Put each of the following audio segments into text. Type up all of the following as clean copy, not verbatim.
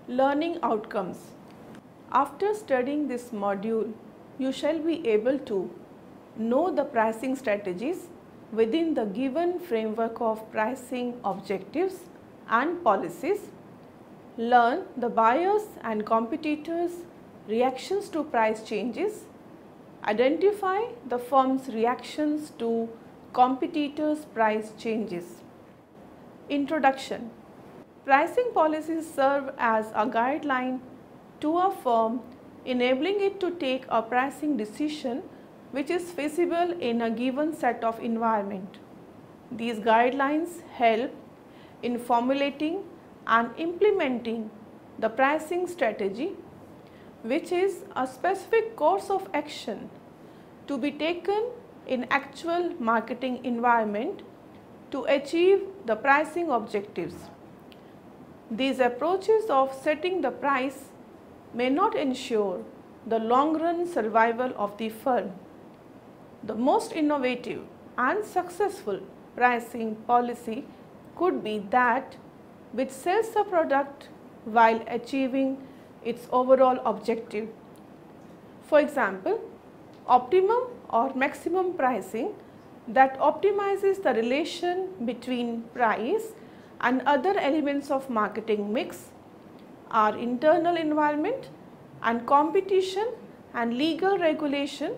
Learning outcomes. After studying this module, you shall be able to know the pricing strategies within the given framework of pricing objectives and policies, learn the buyers and competitors' reactions to price changes, identify the firm's reactions to competitors' price changes. Introduction. Pricing policies serve as a guideline to a firm, enabling it to take a pricing decision which is feasible in a given set of environment. These guidelines help in formulating and implementing the pricing strategy, which is a specific course of action to be taken in actual marketing environment to achieve the pricing objectives. These approaches of setting the price may not ensure the long-run survival of the firm. The most innovative and successful pricing policy could be that which sells a product while achieving its overall objective. For example, optimum or maximum pricing that optimizes the relation between price and other elements of marketing mix, our internal environment, and competition and legal regulation,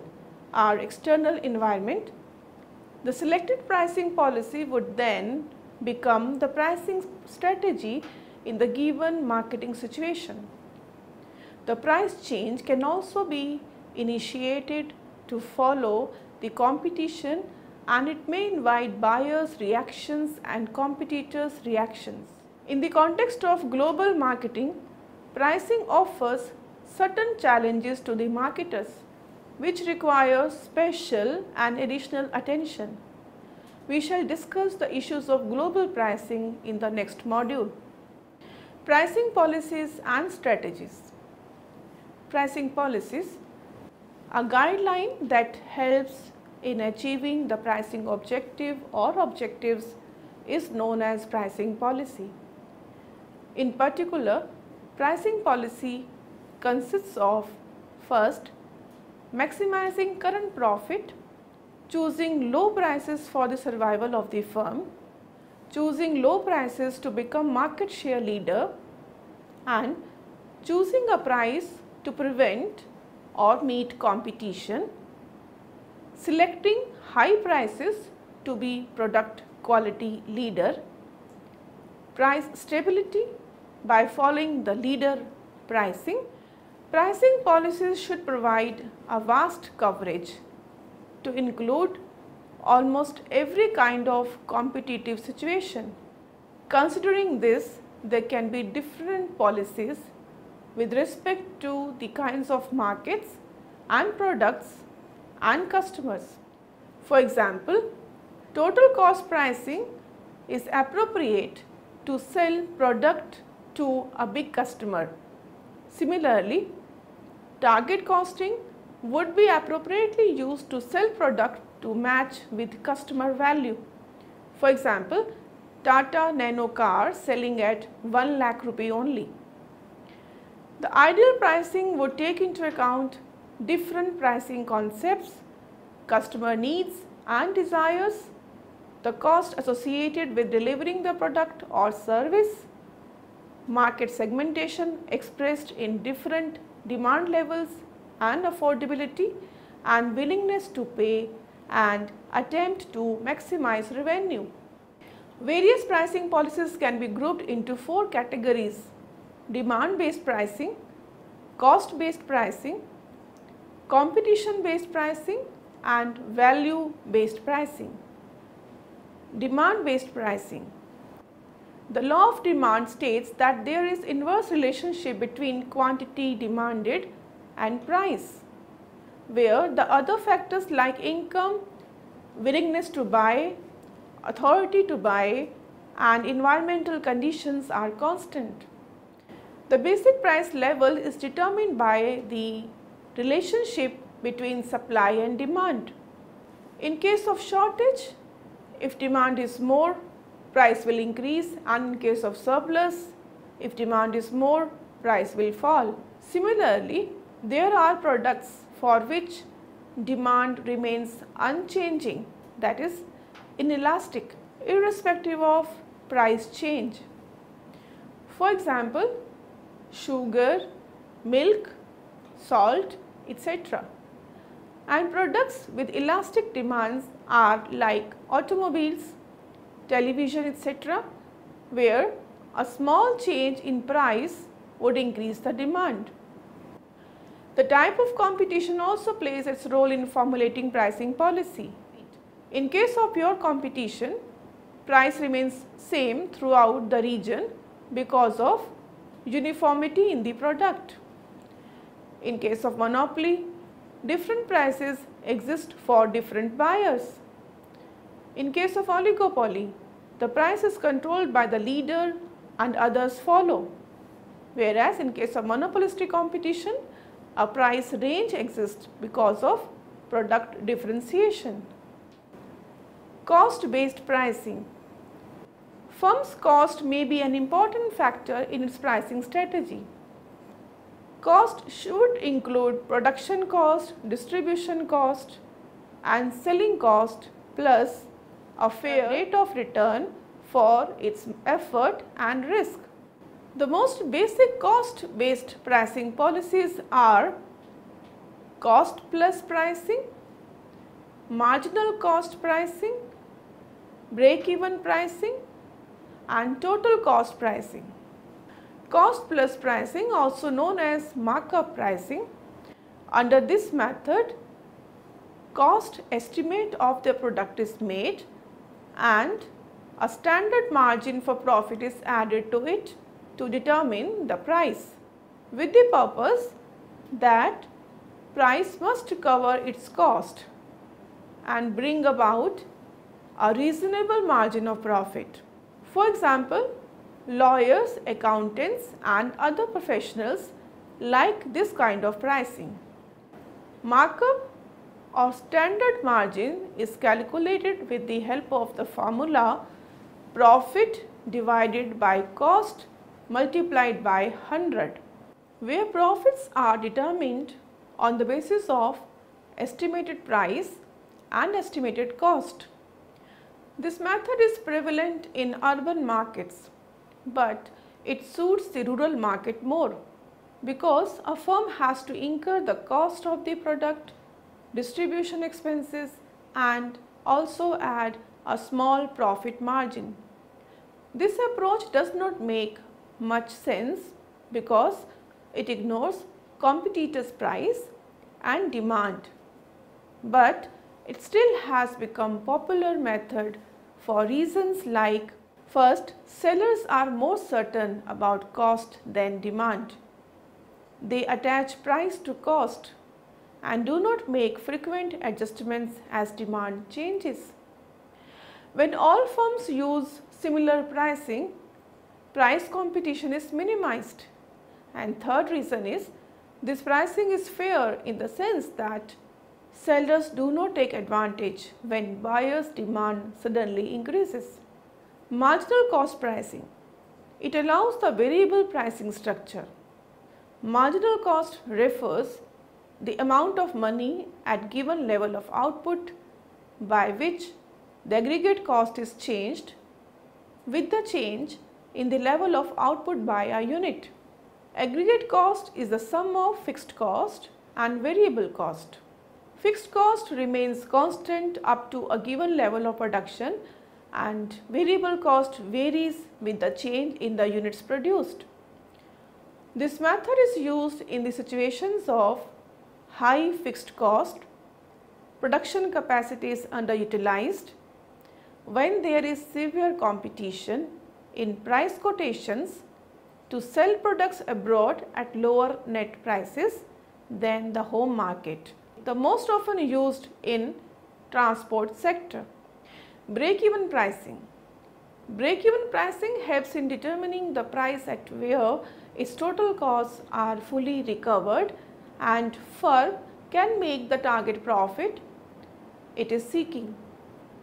our external environment. The selected pricing policy would then become the pricing strategy in the given marketing situation. The price change can also be initiated to follow the competition, and it may invite buyers' reactions and competitors' reactions. In the context of global marketing, pricing offers certain challenges to the marketers, which require special and additional attention. We shall discuss the issues of global pricing in the next module. Pricing policies and strategies. Pricing policies, a guideline that helps in achieving the pricing objective or objectives, is known as pricing policy. In particular, pricing policy consists of first, maximizing current profit, choosing low prices for the survival of the firm, choosing low prices to become market share leader, and choosing a price to prevent or meet competition, selecting high prices to be product quality leader, price stability by following the leader pricing. Pricing policies should provide a vast coverage to include almost every kind of competitive situation. Considering this, there can be different policies with respect to the kinds of markets and products and customers. For example, total cost pricing is appropriate to sell product to a big customer. Similarly, target costing would be appropriately used to sell product to match with customer value. For example, Tata Nano car selling at 1 lakh rupee only. The ideal pricing would take into account different pricing concepts, customer needs and desires, the cost associated with delivering the product or service, market segmentation expressed in different demand levels and affordability and willingness to pay, and attempt to maximize revenue. Various pricing policies can be grouped into 4 categories: demand-based pricing, cost-based pricing, competition-based pricing, and value-based pricing. Demand-based pricing. The law of demand states that there is inverse relationship between quantity demanded and price, where the other factors like income, willingness to buy, authority to buy, and environmental conditions are constant. The basic price level is determined by the relationship between supply and demand. In case of shortage, if demand is more, price will increase, and in case of surplus, if demand is more, price will fall. Similarly, there are products for which demand remains unchanging, that is inelastic, irrespective of price change. For example, sugar, milk, salt, etc. And products with elastic demands are like automobiles, television, etc., where a small change in price would increase the demand. The type of competition also plays its role in formulating pricing policy. In case of pure competition, price remains same throughout the region because of uniformity in the product. In case of monopoly, different prices exist for different buyers. In case of oligopoly, the price is controlled by the leader and others follow. Whereas in case of monopolistic competition, a price range exists because of product differentiation. Cost-based pricing. Firm's cost may be an important factor in its pricing strategy. Cost should include production cost, distribution cost and selling cost plus a fair rate of return for its effort and risk. The most basic cost-based pricing policies are cost plus pricing, marginal cost pricing, break-even pricing and total cost pricing. Cost plus pricing, also known as markup pricing. Under this method, cost estimate of the product is made and a standard margin for profit is added to it to determine the price, with the purpose that price must cover its cost and bring about a reasonable margin of profit. For example, lawyers, accountants and other professionals like this kind of pricing. Markup or standard margin is calculated with the help of the formula profit divided by cost multiplied by 100, where profits are determined on the basis of estimated price and estimated cost. This method is prevalent in urban markets, but it suits the rural market more because a firm has to incur the cost of the product, distribution expenses and also add a small profit margin. This approach does not make much sense because it ignores competitors' price and demand, but it still has become popular method for reasons like: first, sellers are more certain about cost than demand. They attach price to cost and do not make frequent adjustments as demand changes. When all firms use similar pricing, price competition is minimized. And third reason is, this pricing is fair in the sense that sellers do not take advantage when buyers' demand suddenly increases. Marginal cost pricing. It allows the variable pricing structure. Marginal cost refers the amount of money at given level of output by which the aggregate cost is changed with the change in the level of output by a unit. Aggregate cost is the sum of fixed cost and variable cost. Fixed cost remains constant up to a given level of production and variable cost varies with the change in the units produced. This method is used in the situations of high fixed cost, production capacity is underutilized, when there is severe competition in price quotations to sell products abroad at lower net prices than the home market. The most often used in transport sector. Break-even pricing. Break-even pricing helps in determining the price at where its total costs are fully recovered and firm can make the target profit it is seeking.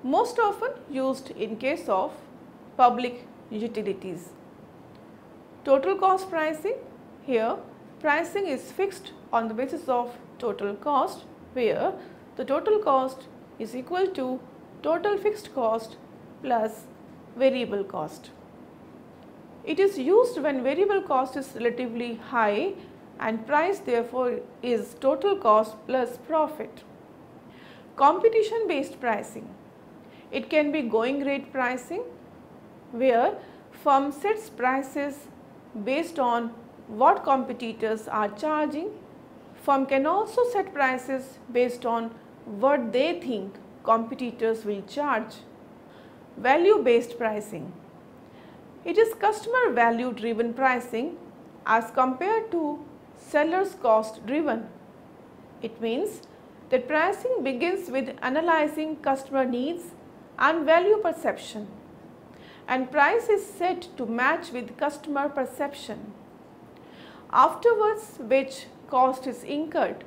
Most often used in case of public utilities. Total cost pricing. Here, pricing is fixed on the basis of total cost, where the total cost is equal to total fixed cost plus variable cost. It is used when variable cost is relatively high and price therefore is total cost plus profit. Competition based pricing. It can be going rate pricing, where firm sets prices based on what competitors are charging. Firm can also set prices based on what they think competitors will charge. Value based pricing. It is customer value driven pricing as compared to seller's cost driven. It means that pricing begins with analyzing customer needs and value perception, and price is set to match with customer perception. Afterwards, which cost is incurred.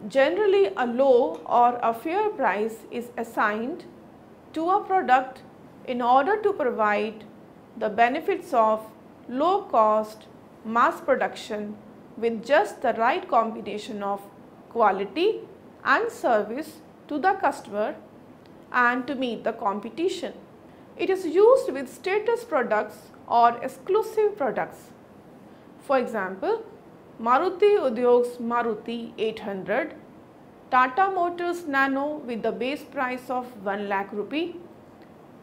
Generally, a low or a fair price is assigned to a product in order to provide the benefits of low cost mass production with just the right combination of quality and service to the customer and to meet the competition. It is used with status products or exclusive products. For example, Maruti Udyog's Maruti 800, Tata Motors Nano with the base price of 1 lakh rupee,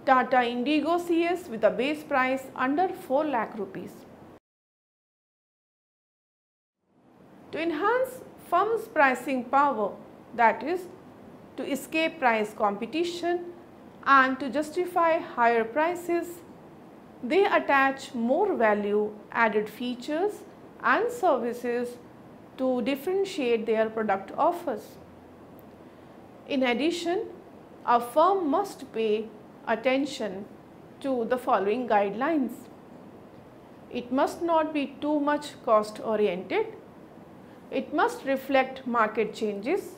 Tata Indigo CS with a base price under 4 lakh rupees. To enhance firm's pricing power, that is, to escape price competition and to justify higher prices, they attach more value added features and services to differentiate their product offers. In addition, a firm must pay attention to the following guidelines. It must not be too much cost oriented. It must reflect market changes.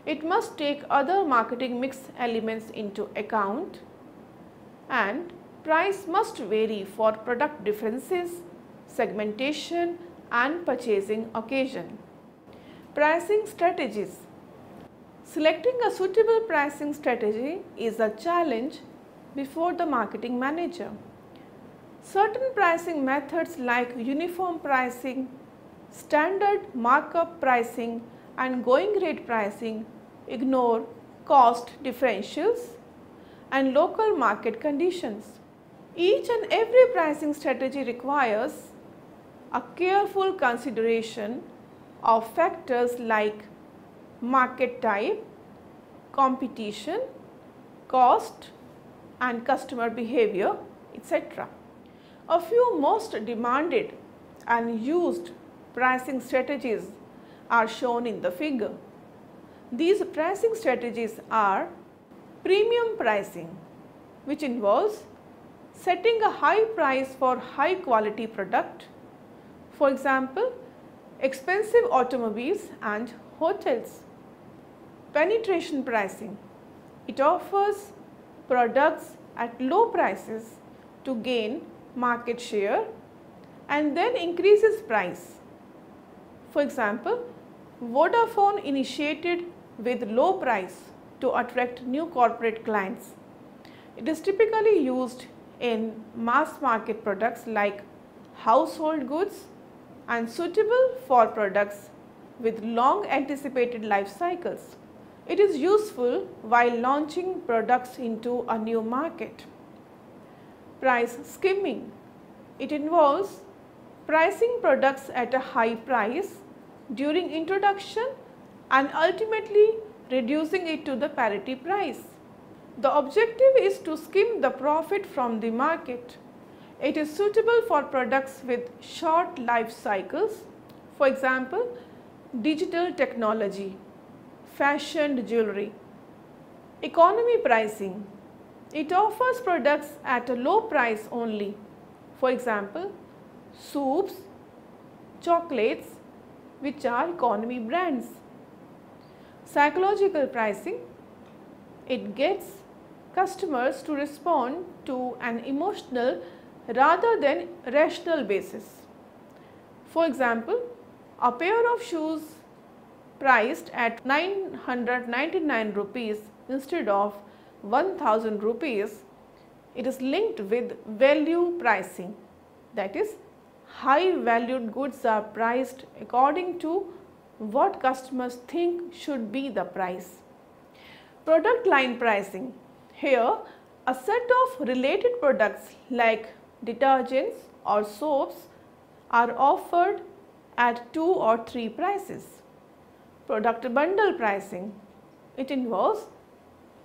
It must take other marketing mix elements into account, and price must vary for product differences, segmentation and purchasing occasion. Pricing strategies. Selecting a suitable pricing strategy is a challenge before the marketing manager. Certain pricing methods like uniform pricing, standard markup pricing and going rate pricing ignore cost differentials and local market conditions. Each and every pricing strategy requires a careful consideration of factors like market type, competition, cost and customer behavior, etc. A few most demanded and used pricing strategies are shown in the figure. These pricing strategies are premium pricing, which involves setting a high price for high quality product, for example, expensive automobiles and hotels. Penetration pricing. It offers products at low prices to gain market share and then increases price. For example, Vodafone initiated with low price to attract new corporate clients. It is typically used in mass market products like household goods and suitable for products with long anticipated life cycles. It is useful while launching products into a new market. Price skimming. It involves pricing products at a high price during introduction and ultimately reducing it to the parity price. The objective is to skim the profit from the market. It is suitable for products with short life cycles, for example, digital technology, fashioned jewelry. Economy pricing. It offers products at a low price only, for example, soups, chocolates, which are economy brands. Psychological pricing. It gets customers to respond to an emotional rather than rational basis. For example, a pair of shoes priced at 999 rupees instead of 1000 rupees, it is linked with value pricing. That is, high valued goods are priced according to what customers think should be the price. Product line pricing. Here, a set of related products like detergents or soaps are offered at 2 or 3 prices. Product bundle pricing. It involves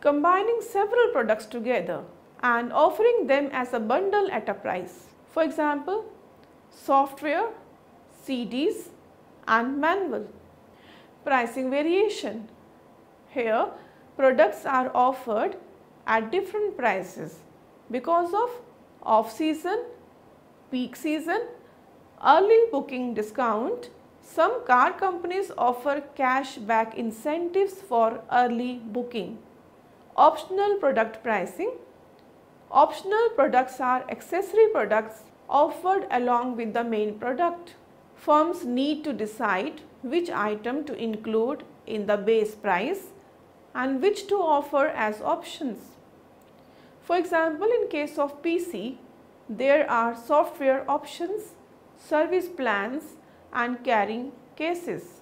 combining several products together and offering them as a bundle at a price. For example, software, CDs and manual. Pricing variation. Here, products are offered at different prices because of off-season, peak season, early booking discount. Some car companies offer cash back incentives for early booking. Optional product pricing. Optional products are accessory products offered along with the main product. Firms need to decide which item to include in the base price and which to offer as options. For example, in case of PC, there are software options, service plans and carrying cases.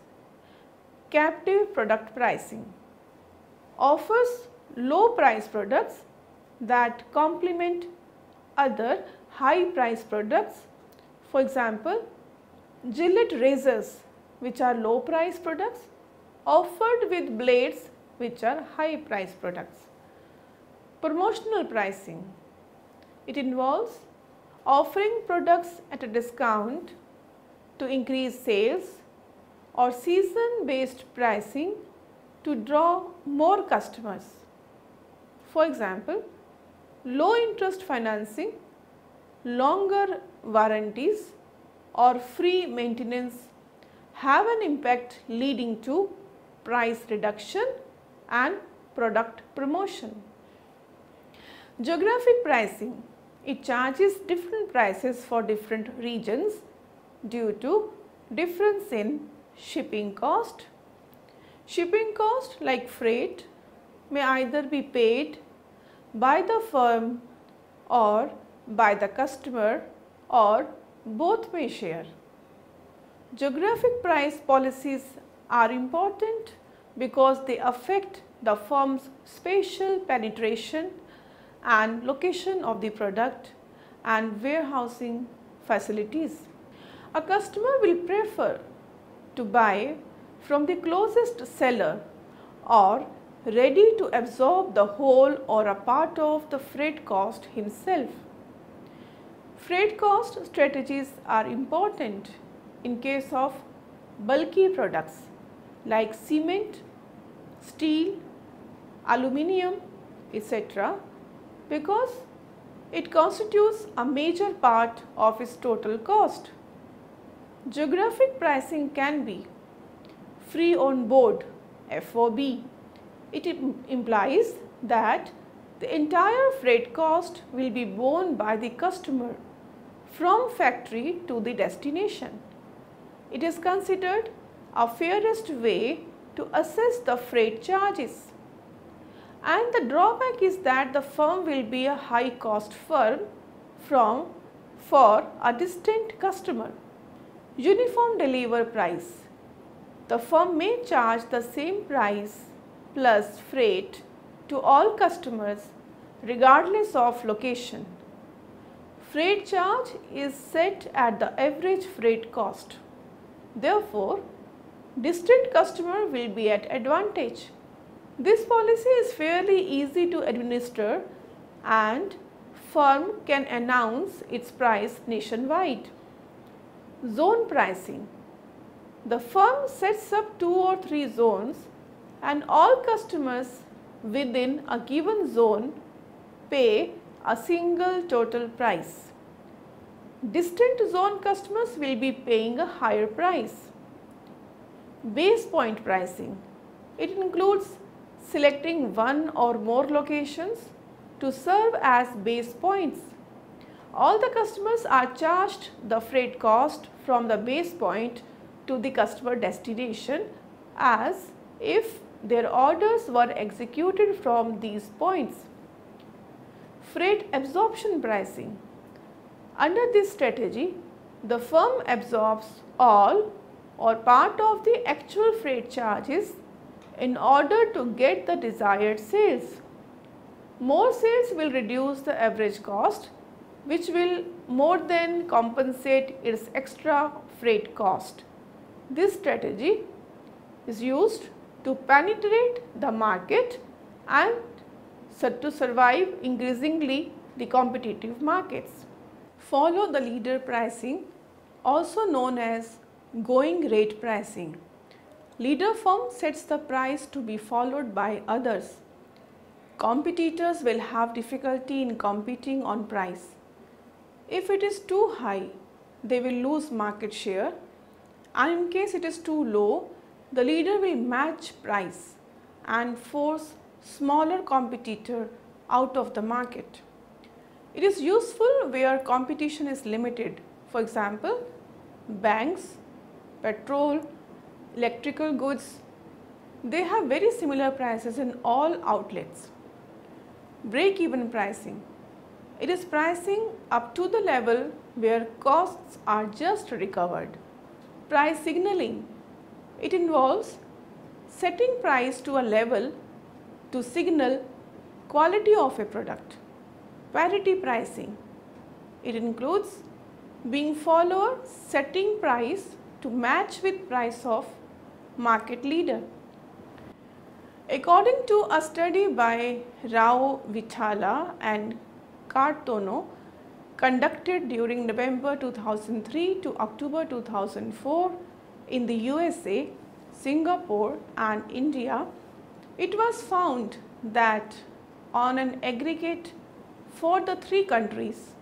Captive product pricing offers low price products that complement other high price products. For example, Gillette razors, which are low price products, offered with blades which are high price products. Promotional pricing. It involves offering products at a discount to increase sales or season based pricing to draw more customers. For example, low interest financing, longer warranties or free maintenance have an impact leading to price reduction and product promotion. Geographic pricing. It charges different prices for different regions due to difference in shipping cost. Shipping cost like freight may either be paid by the firm or by the customer or both may share. Geographic price policies are important because they affect the firm's spatial penetration and location of the product and warehousing facilities. A customer will prefer to buy from the closest seller or ready to absorb the whole or a part of the freight cost himself. Freight cost strategies are important in case of bulky products like cement, steel, aluminium, etc. because it constitutes a major part of its total cost. Geographic pricing can be free on board (FOB). It implies that the entire freight cost will be borne by the customer from factory to the destination. It is considered a fairest way to assess the freight charges. And the drawback is that the firm will be a high cost firm for a distant customer. Uniform deliver price. The firm may charge the same price plus freight to all customers regardless of location. Freight charge is set at the average freight cost. Therefore, distant customer will be at advantage. This policy is fairly easy to administer and firm can announce its price nationwide. Zone pricing. The firm sets up 2 or 3 zones and all customers within a given zone pay a single total price. Distant zone customers will be paying a higher price. Base point pricing. It includes selecting one or more locations to serve as base points. All the customers are charged the freight cost from the base point to the customer destination as if their orders were executed from these points. Freight absorption pricing. Under this strategy, the firm absorbs all or part of the actual freight charges in order to get the desired sales. More sales will reduce the average cost, which will more than compensate its extra freight cost. This strategy is used to penetrate the market and to survive increasingly the competitive markets. Follow the leader pricing, also known as going rate pricing. Leader firm sets the price to be followed by others. Competitors will have difficulty in competing on price. If it is too high, they will lose market share, and in case it is too low, the leader will match price and force smaller competitor out of the market. It is useful where competition is limited. For example, banks, petrol, electrical goods, they have very similar prices in all outlets. Break-even pricing. It is pricing up to the level where costs are just recovered. Price signaling. It involves setting price to a level to signal quality of a product. Parity pricing. It includes being follower setting price to match with price of market leader. According to a study by Rao Vithala and Cartono conducted during November 2003 to October 2004 in the USA, Singapore and India, it was found that on an aggregate for the three countries,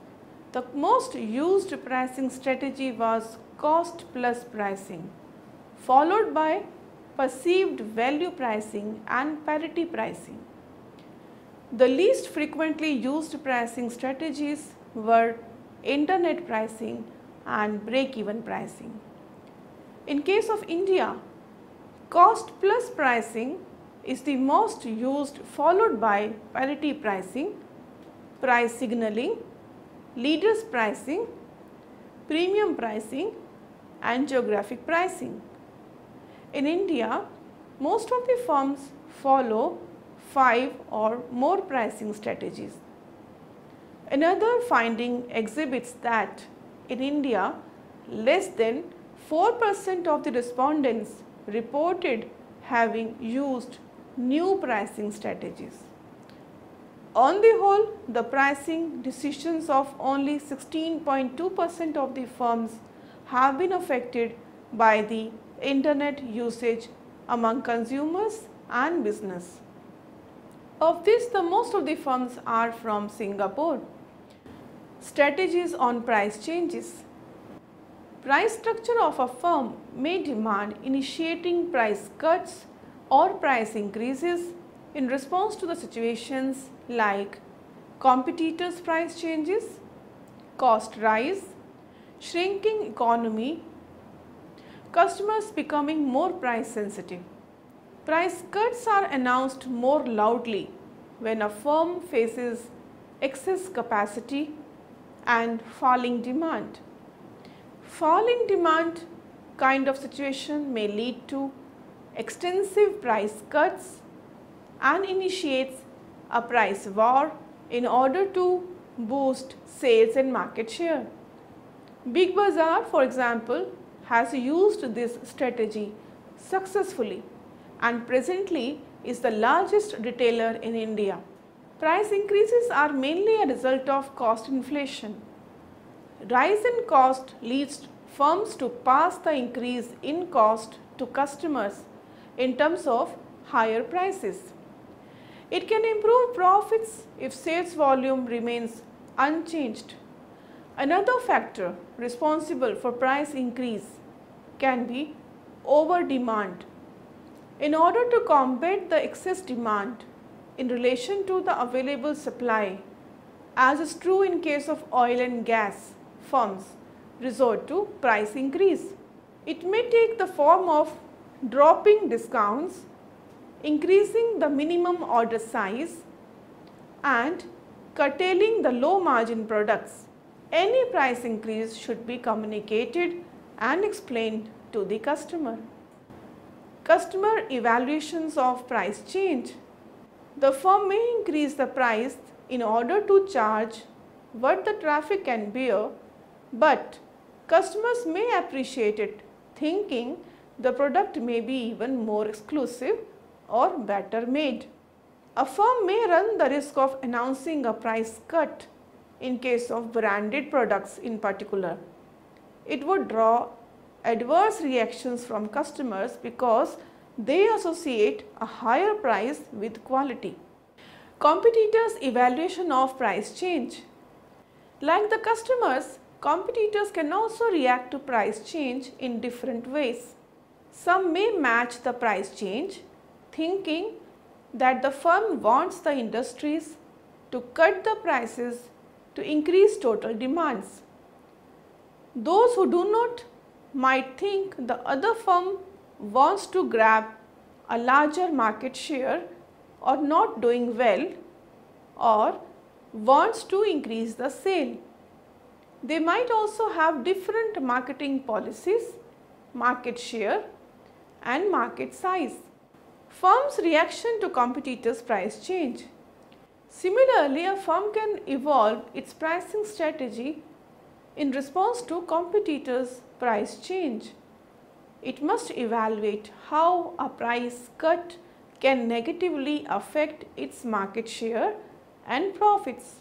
the most used pricing strategy was cost plus pricing, followed by perceived value pricing and parity pricing. The least frequently used pricing strategies were internet pricing and break-even pricing. In case of India, cost plus pricing is the most used, followed by parity pricing, price signaling, leaders pricing, premium pricing and geographic pricing. In India, most of the firms follow 5 or more pricing strategies. Another finding exhibits that in India, less than 4% of the respondents reported having used new pricing strategies. On the whole, the pricing decisions of only 16.2% of the firms have been affected by the internet usage among consumers and business. Of this, the most of the firms are from Singapore. Strategies on price changes. Price structure of a firm may demand initiating price cuts or price increases in response to the situations like competitors' price changes, cost rise, shrinking economy, customers becoming more price sensitive. Price cuts are announced more loudly when a firm faces excess capacity and falling demand. Falling demand kind of situation may lead to extensive price cuts and initiates a price war in order to boost sales and market share. Big Bazaar, for example, has used this strategy successfully and presently is the largest retailer in India. Price increases are mainly a result of cost inflation. Rise in cost leads firms to pass the increase in cost to customers in terms of higher prices. It can improve profits if sales volume remains unchanged. Another factor responsible for price increase can be over demand. In order to combat the excess demand in relation to the available supply, As is true in case of oil and gas, firms resort to price increase. It may take the form of dropping discounts, increasing the minimum order size, and curtailing the low margin products. Any price increase should be communicated and explained to the customer. Customer evaluations of price change. The firm may increase the price in order to charge what the traffic can bear, but customers may appreciate it, thinking the product may be even more exclusive or better made. A firm may run the risk of announcing a price cut in case of branded products in particular. It would draw adverse reactions from customers because they associate a higher price with quality. Competitors' evaluation of price change. Like the customers, competitors can also react to price change in different ways. Some may match the price change, thinking that the firm wants the industries to cut the prices to increase total demands. Those who do not might think the other firm wants to grab a larger market share or not doing well or wants to increase the sale. They might also have different marketing policies, market share and market size. Firm's reaction to competitors' price change. Similarly, a firm can evolve its pricing strategy in response to competitors' price change. It must evaluate how a price cut can negatively affect its market share and profits.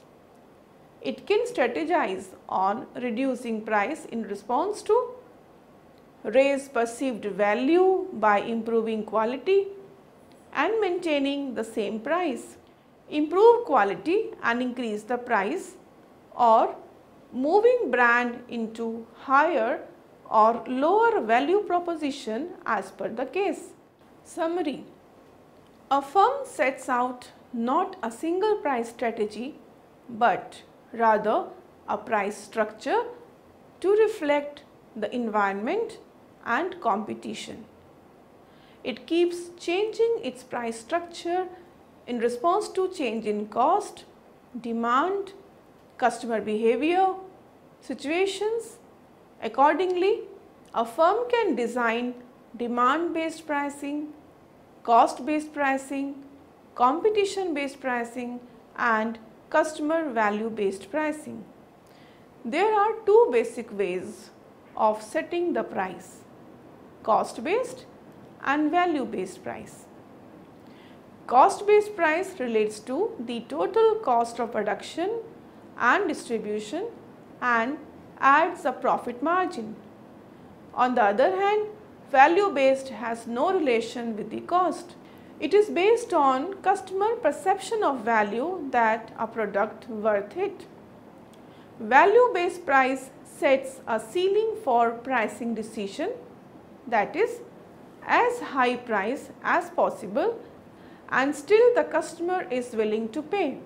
It can strategize on reducing price in response to raise perceived value by improving quality and maintaining the same price, improve quality and increase the price, or moving brand into higher or lower value proposition as per the case. Summary. A firm sets out not a single price strategy but rather a price structure to reflect the environment and competition. It keeps changing its price structure in response to change in cost, demand, customer behavior, situations. Accordingly, a firm can design demand-based pricing, cost-based pricing, competition-based pricing and customer value-based pricing. There are two basic ways of setting the price: cost-based and value-based price. Cost-based price relates to the total cost of production and distribution and adds a profit margin. On the other hand, value-based has no relation with the cost. It is based on customer perception of value that a product worth it. Value-based price sets a ceiling for pricing decision, that is, as high price as possible and still the customer is willing to pay.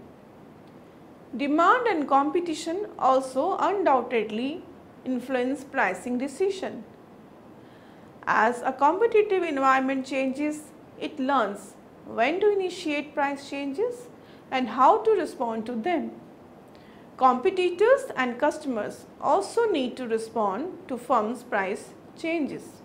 Demand and competition also undoubtedly influence pricing decision. As a competitive environment changes, it learns when to initiate price changes and how to respond to them. Competitors and customers also need to respond to firms' price changes.